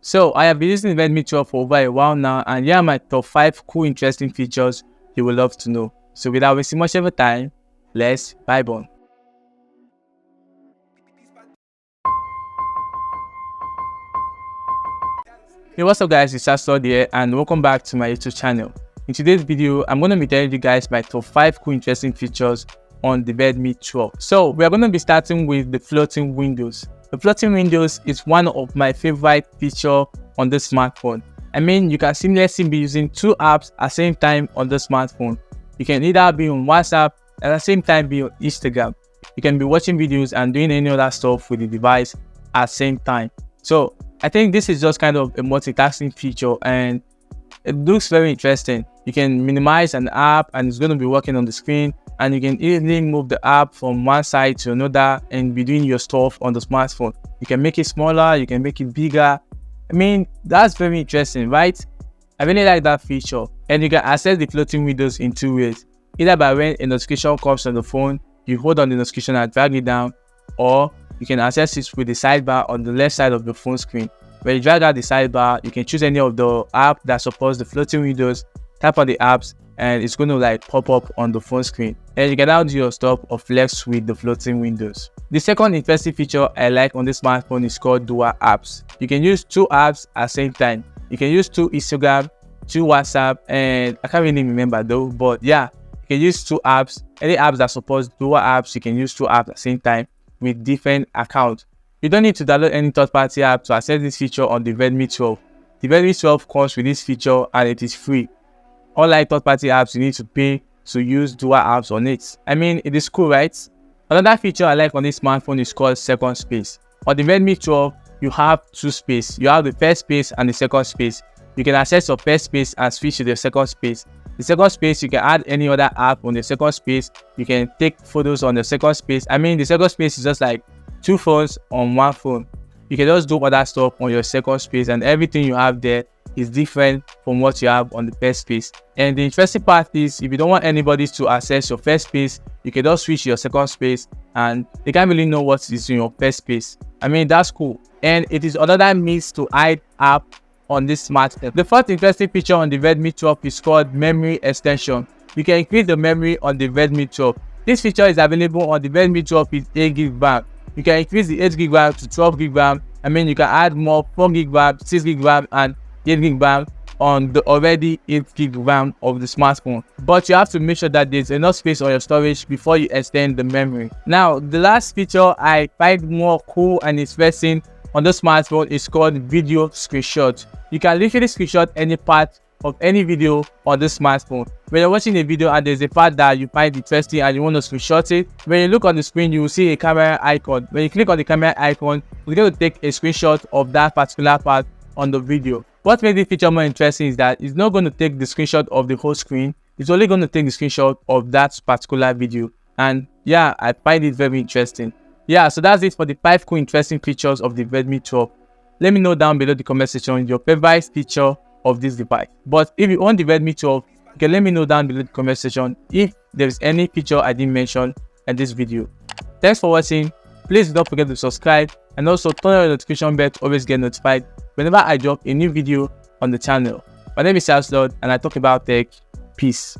So I have been using the Redmi 12 for over a while now, and here are my top 5 cool interesting features you will love to know. So without wasting much of your time, let's vibe on. Hey, what's up guys, it's Asod here and welcome back to my YouTube channel. In today's video, I'm going to be telling you guys my top 5 cool interesting features on the Redmi 12. So we are going to be starting with the floating windows. The floating windows is one of my favorite features on the smartphone. I mean, you can seamlessly be using 2 apps at the same time on the smartphone. You can either be on WhatsApp and at the same time be on Instagram. You can be watching videos and doing any other stuff with the device at the same time. So I think this is just kind of a multitasking feature and it looks very interesting. You can minimize an app and it's going to be working on the screen, and you can easily move the app from one side to another and be doing your stuff on the smartphone. You can make it smaller, you can make it bigger. I mean, that's very interesting, right? I really like that feature. And you can access the floating windows in 2 ways. Either by when a notification comes on the phone, you hold on the notification and drag it down, or you can access it with the sidebar on the left side of the phone screen. When you drag out the sidebar, you can choose any of the app that supports the floating windows, tap on the apps, and it's going to like pop up on the phone screen. And you can now do your stuff or flex with the floating windows. The second interesting feature I like on this smartphone is called dual apps. You can use 2 apps at the same time. You can use 2 Instagram, 2 WhatsApp, and I can't really remember though, but yeah, you can use 2 apps. Any apps that supports dual apps, you can use 2 apps at the same time with different accounts. You don't need to download any third-party app to access this feature on the Redmi 12. The Redmi 12 comes with this feature and it is free. Unlike third-party apps, you need to pay to use dual apps on it. I mean, it is cool, right? Another feature I like on this smartphone is called second space. On the Redmi 12, you have 2 space. You have the first space and the second space. You can access your first space and switch to the second space. The second space, you can add any other app on the second space. You can take photos on the second space. I mean, the second space is just like 2 phones on one phone. You can just do other stuff on your second space, and everything you have there is different from what you have on the first space. And the interesting part is, if you don't want anybody to access your first space, you can just switch to your second space and they can't really know what is in your first space. I mean, that's cool. And it is another means to hide app on this smartphone. The fourth interesting feature on the Redmi 12 is called memory extension. You can increase the memory on the Redmi 12. This feature is available on the Redmi 12 with 8GB RAM. You can increase the 8GB RAM to 12GB RAM. I mean, you can add more 4GB RAM, 6GB RAM, and 8GB RAM on the already 8GB RAM of the smartphone. But you have to make sure that there's enough space on your storage before you extend the memory. Now, the last feature I find more cool and interesting on the smartphone is called video screenshot. You can literally screenshot any part of any video on the smartphone. When you're watching a video and there's a part that you find interesting and you want to screenshot it, when you look on the screen, you will see a camera icon. When you click on the camera icon, you're going to take a screenshot of that particular part on the video. What makes this feature more interesting is that it's not going to take the screenshot of the whole screen. It's only going to take the screenshot of that particular video. And yeah, I find it very interesting. Yeah, so that's it for the 5 cool interesting features of the Redmi 12. Let me know down below the comment section your favorite feature of this device. But if you own the Redmi 12, you can let me know down below the comment section if there is any feature I didn't mention in this video. Thanks for watching. Please don't forget to subscribe and also turn on the notification bell to always get notified whenever I drop a new video on the channel. My name is Asod and I talk about tech. Peace.